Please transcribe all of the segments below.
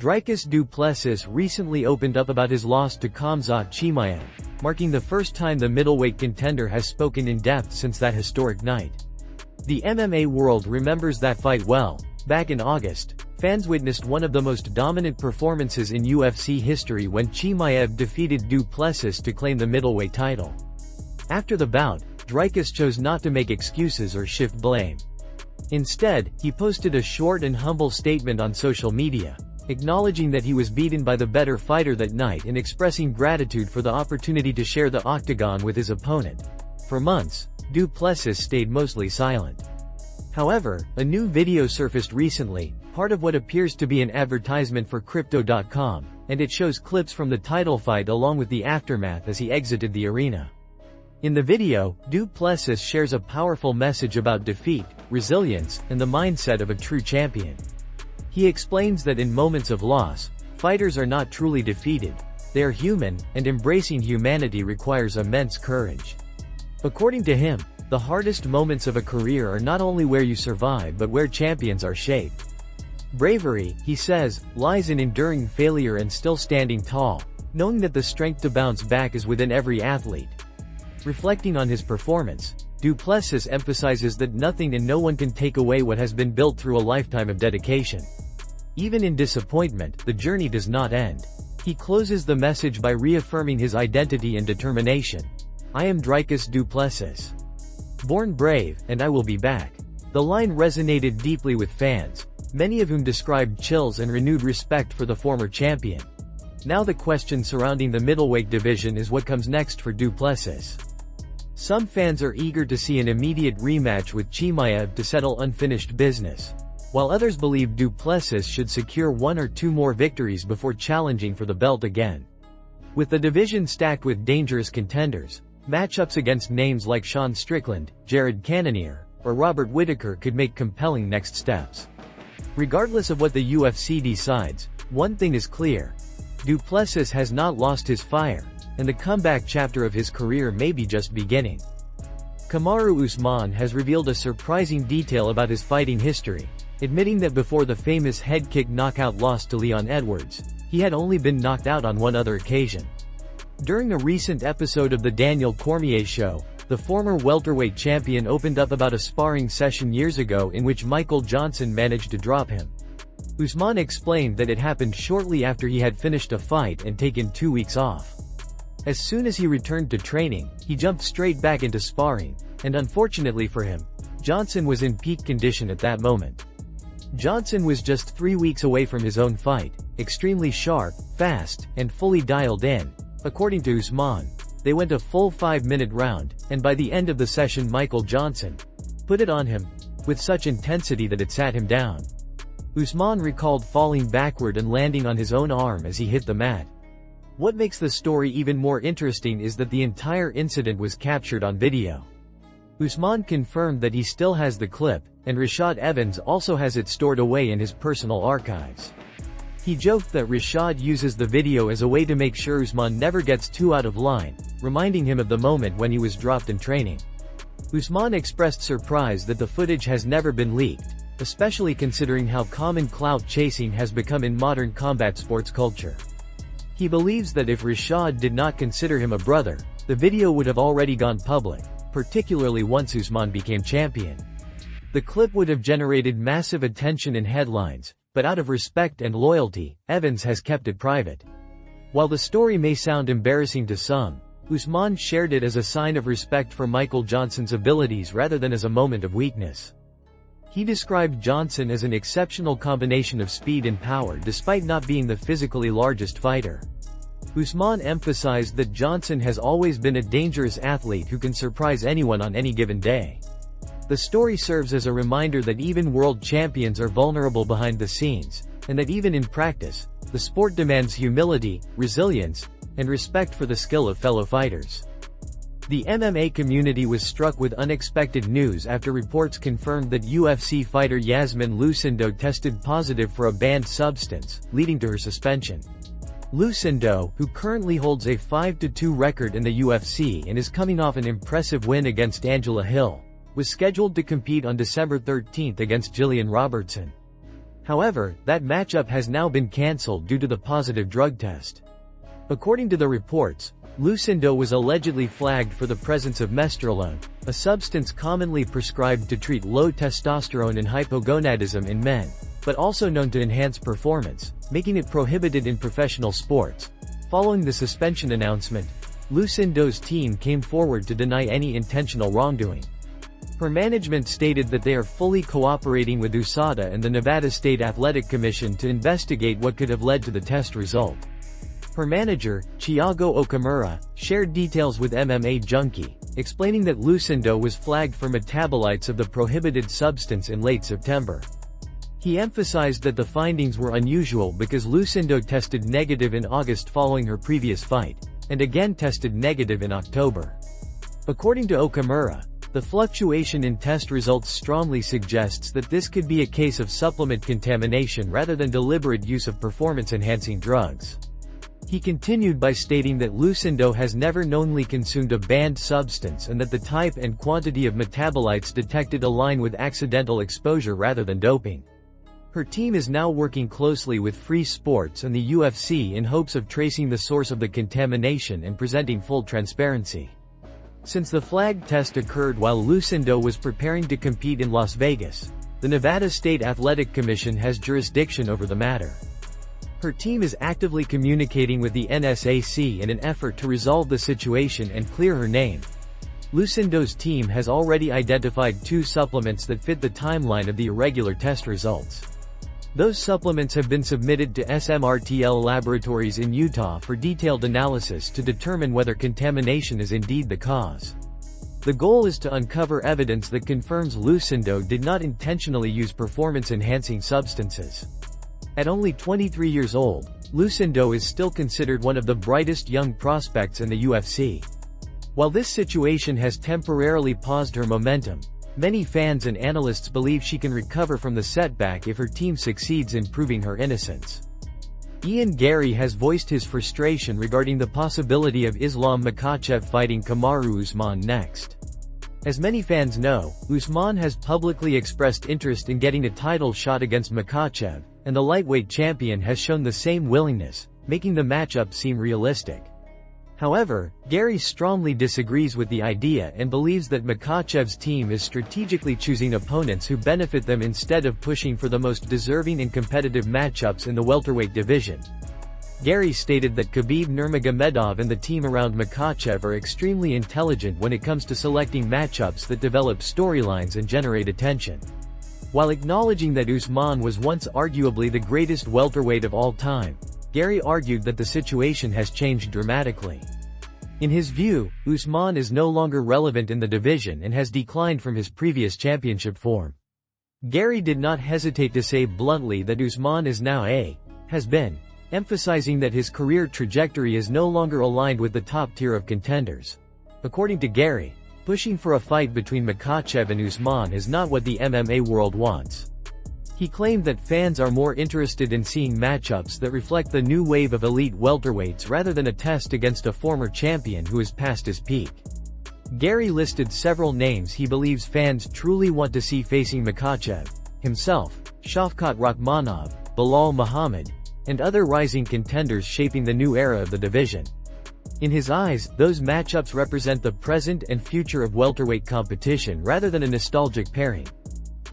Dricus du Plessis recently opened up about his loss to Khamzat Chimaev, marking the first time the middleweight contender has spoken in depth since that historic night. The MMA world remembers that fight well. Back in August, fans witnessed one of the most dominant performances in UFC history when Chimaev defeated du Plessis to claim the middleweight title. After the bout, Dricus chose not to make excuses or shift blame. Instead, he posted a short and humble statement on social media, acknowledging that he was beaten by the better fighter that night and expressing gratitude for the opportunity to share the octagon with his opponent. For months, du Plessis stayed mostly silent. However, a new video surfaced recently, part of what appears to be an advertisement for Crypto.com, and it shows clips from the title fight along with the aftermath as he exited the arena. In the video, du Plessis shares a powerful message about defeat, resilience, and the mindset of a true champion. He explains that in moments of loss, fighters are not truly defeated, they are human, and embracing humanity requires immense courage. According to him, the hardest moments of a career are not only where you survive but where champions are shaped. Bravery, he says, lies in enduring failure and still standing tall, knowing that the strength to bounce back is within every athlete. Reflecting on his performance, du Plessis emphasizes that nothing and no one can take away what has been built through a lifetime of dedication. Even in disappointment, the journey does not end. He closes the message by reaffirming his identity and determination. "I am Dricus du Plessis. Born brave, and I will be back." The line resonated deeply with fans, many of whom described chills and renewed respect for the former champion. Now the question surrounding the middleweight division is what comes next for du Plessis. Some fans are eager to see an immediate rematch with Chimaev to settle unfinished business, while others believe du Plessis should secure one or two more victories before challenging for the belt again. With the division stacked with dangerous contenders, matchups against names like Sean Strickland, Jared Cannonier, or Robert Whittaker could make compelling next steps. Regardless of what the UFC decides, one thing is clear: du Plessis has not lost his fire, and the comeback chapter of his career may be just beginning. Kamaru Usman has revealed a surprising detail about his fighting history, admitting that before the famous head kick knockout loss to Leon Edwards, he had only been knocked out on one other occasion. During a recent episode of The Daniel Cormier Show, the former welterweight champion opened up about a sparring session years ago in which Michael Johnson managed to drop him. Usman explained that it happened shortly after he had finished a fight and taken 2 weeks off. As soon as he returned to training, he jumped straight back into sparring, and unfortunately for him, Johnson was in peak condition at that moment. Johnson was just 3 weeks away from his own fight, extremely sharp, fast, and fully dialed in. According to Usman, they went a full 5-minute round, and by the end of the session Michael Johnson put it on him, with such intensity that it sat him down. Usman recalled falling backward and landing on his own arm as he hit the mat. What makes the story even more interesting is that the entire incident was captured on video. Usman confirmed that he still has the clip, and Rashad Evans also has it stored away in his personal archives. He joked that Rashad uses the video as a way to make sure Usman never gets too out of line, reminding him of the moment when he was dropped in training. Usman expressed surprise that the footage has never been leaked, especially considering how common clout chasing has become in modern combat sports culture. He believes that if Rashad did not consider him a brother, the video would have already gone public, particularly once Usman became champion. The clip would have generated massive attention and headlines, but out of respect and loyalty, Evans has kept it private. While the story may sound embarrassing to some, Usman shared it as a sign of respect for Michael Johnson's abilities rather than as a moment of weakness. He described Johnson as an exceptional combination of speed and power despite not being the physically largest fighter. Usman emphasized that Johnson has always been a dangerous athlete who can surprise anyone on any given day. The story serves as a reminder that even world champions are vulnerable behind the scenes, and that even in practice, the sport demands humility, resilience, and respect for the skill of fellow fighters. The MMA community was struck with unexpected news after reports confirmed that UFC fighter Yasmin Lucindo tested positive for a banned substance, leading to her suspension. Lucindo, who currently holds a 5-2 record in the UFC and is coming off an impressive win against Angela Hill, was scheduled to compete on December 13 against Jillian Robertson. However, that matchup has now been cancelled due to the positive drug test. According to the reports, Lucindo was allegedly flagged for the presence of mestrolone, a substance commonly prescribed to treat low testosterone and hypogonadism in men, but also known to enhance performance, making it prohibited in professional sports. Following the suspension announcement, Lucindo's team came forward to deny any intentional wrongdoing. Her management stated that they are fully cooperating with USADA and the Nevada State Athletic Commission to investigate what could have led to the test result. Her manager, Thiago Okamura, shared details with MMA Junkie, explaining that Lucindo was flagged for metabolites of the prohibited substance in late September. He emphasized that the findings were unusual because Lucindo tested negative in August following her previous fight, and again tested negative in October. According to Okamura, the fluctuation in test results strongly suggests that this could be a case of supplement contamination rather than deliberate use of performance-enhancing drugs. He continued by stating that Lucindo has never knowingly consumed a banned substance and that the type and quantity of metabolites detected align with accidental exposure rather than doping. Her team is now working closely with Free Sports and the UFC in hopes of tracing the source of the contamination and presenting full transparency. Since the flag test occurred while Lucindo was preparing to compete in Las Vegas, the Nevada State Athletic Commission has jurisdiction over the matter. Her team is actively communicating with the NSAC in an effort to resolve the situation and clear her name. Lucindo's team has already identified 2 supplements that fit the timeline of the irregular test results. Those supplements have been submitted to SMRTL laboratories in Utah for detailed analysis to determine whether contamination is indeed the cause. The goal is to uncover evidence that confirms Lucindo did not intentionally use performance-enhancing substances. At only 23 years old, Lucindo is still considered one of the brightest young prospects in the UFC. While this situation has temporarily paused her momentum, many fans and analysts believe she can recover from the setback if her team succeeds in proving her innocence. Ian Gary has voiced his frustration regarding the possibility of Islam Makhachev fighting Kamaru Usman next. As many fans know, Usman has publicly expressed interest in getting a title shot against Makhachev, and the lightweight champion has shown the same willingness, making the matchup seem realistic. However, Gary strongly disagrees with the idea and believes that Makhachev's team is strategically choosing opponents who benefit them instead of pushing for the most deserving and competitive matchups in the welterweight division. Gary stated that Khabib Nurmagomedov and the team around Makhachev are extremely intelligent when it comes to selecting matchups that develop storylines and generate attention. While acknowledging that Usman was once arguably the greatest welterweight of all time, Gary argued that the situation has changed dramatically. In his view, Usman is no longer relevant in the division and has declined from his previous championship form. Gary did not hesitate to say bluntly that Usman is now has been, emphasizing that his career trajectory is no longer aligned with the top tier of contenders. According to Gary, pushing for a fight between Makhachev and Usman is not what the MMA world wants. He claimed that fans are more interested in seeing matchups that reflect the new wave of elite welterweights rather than a test against a former champion who is past his peak. Gary listed several names he believes fans truly want to see facing Makhachev, himself, Shavkat Rakhmonov, Bilal Muhammad, and other rising contenders shaping the new era of the division. In his eyes, those matchups represent the present and future of welterweight competition rather than a nostalgic pairing.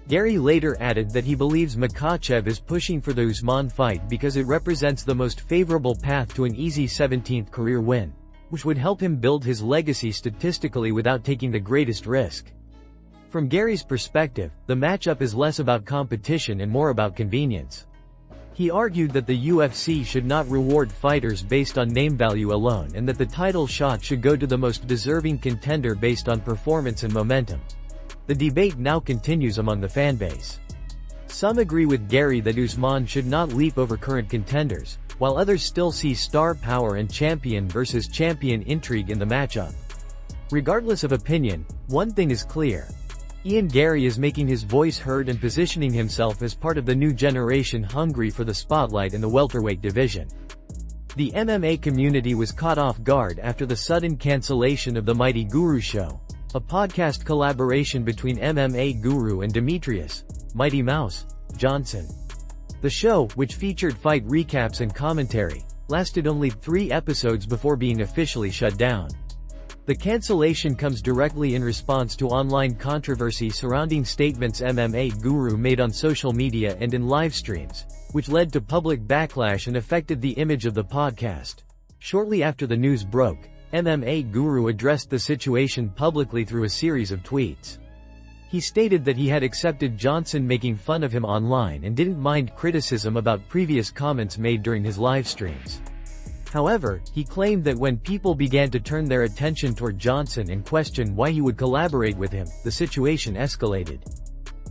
Gary later added that he believes Makhachev is pushing for the Usman fight because it represents the most favorable path to an easy 17th career win, which would help him build his legacy statistically without taking the greatest risk. From Gary's perspective, the matchup is less about competition and more about convenience. He argued that the UFC should not reward fighters based on name value alone and that the title shot should go to the most deserving contender based on performance and momentum. The debate now continues among the fanbase. Some agree with Gary that Usman should not leap over current contenders, while others still see star power and champion versus champion intrigue in the matchup. Regardless of opinion, one thing is clear. Ian Gary is making his voice heard and positioning himself as part of the new generation hungry for the spotlight in the welterweight division. The MMA community was caught off guard after the sudden cancellation of the Mighty Guru Show, a podcast collaboration between MMA Guru and Demetrius, Mighty Mouse, Johnson. The show, which featured fight recaps and commentary, lasted only 3 episodes before being officially shut down. The cancellation comes directly in response to online controversy surrounding statements MMA Guru made on social media and in live streams, which led to public backlash and affected the image of the podcast. Shortly after the news broke, MMA Guru addressed the situation publicly through a series of tweets. He stated that he had accepted Johnson making fun of him online and didn't mind criticism about previous comments made during his live streams. However, he claimed that when people began to turn their attention toward Johnson and question why he would collaborate with him, the situation escalated.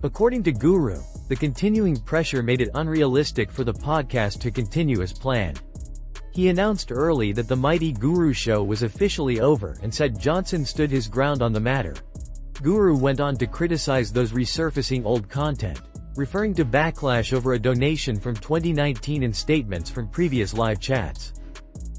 According to Guru, the continuing pressure made it unrealistic for the podcast to continue as planned. He announced early that the Mighty Guru show was officially over and said Johnson stood his ground on the matter. Guru went on to criticize those resurfacing old content, referring to backlash over a donation from 2019 and statements from previous live chats.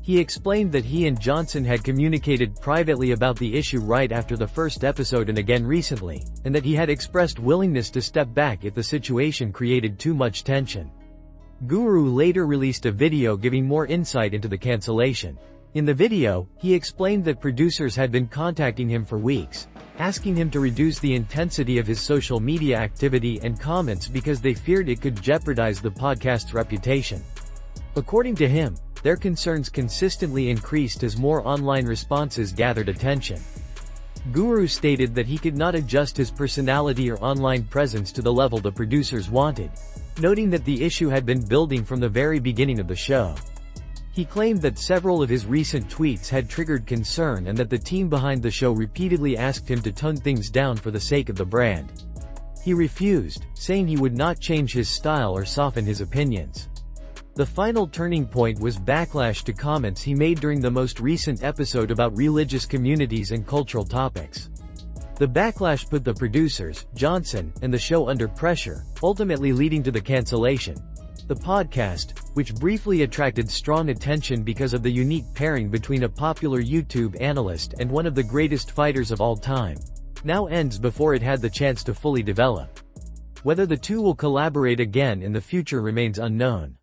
He explained that he and Johnson had communicated privately about the issue right after the first episode and again recently, and that he had expressed willingness to step back if the situation created too much tension. Guru later released a video giving more insight into the cancellation. In the video, he explained that producers had been contacting him for weeks, asking him to reduce the intensity of his social media activity and comments because they feared it could jeopardize the podcast's reputation. According to him, their concerns consistently increased as more online responses gathered attention. Guru stated that he could not adjust his personality or online presence to the level the producers wanted, noting that the issue had been building from the very beginning of the show. He claimed that several of his recent tweets had triggered concern and that the team behind the show repeatedly asked him to tone things down for the sake of the brand. He refused, saying he would not change his style or soften his opinions. The final turning point was backlash to comments he made during the most recent episode about religious communities and cultural topics. The backlash put the producers, Johnson, and the show under pressure, ultimately leading to the cancellation. The podcast, which briefly attracted strong attention because of the unique pairing between a popular YouTube analyst and one of the greatest fighters of all time, now ends before it had the chance to fully develop. Whether the two will collaborate again in the future remains unknown.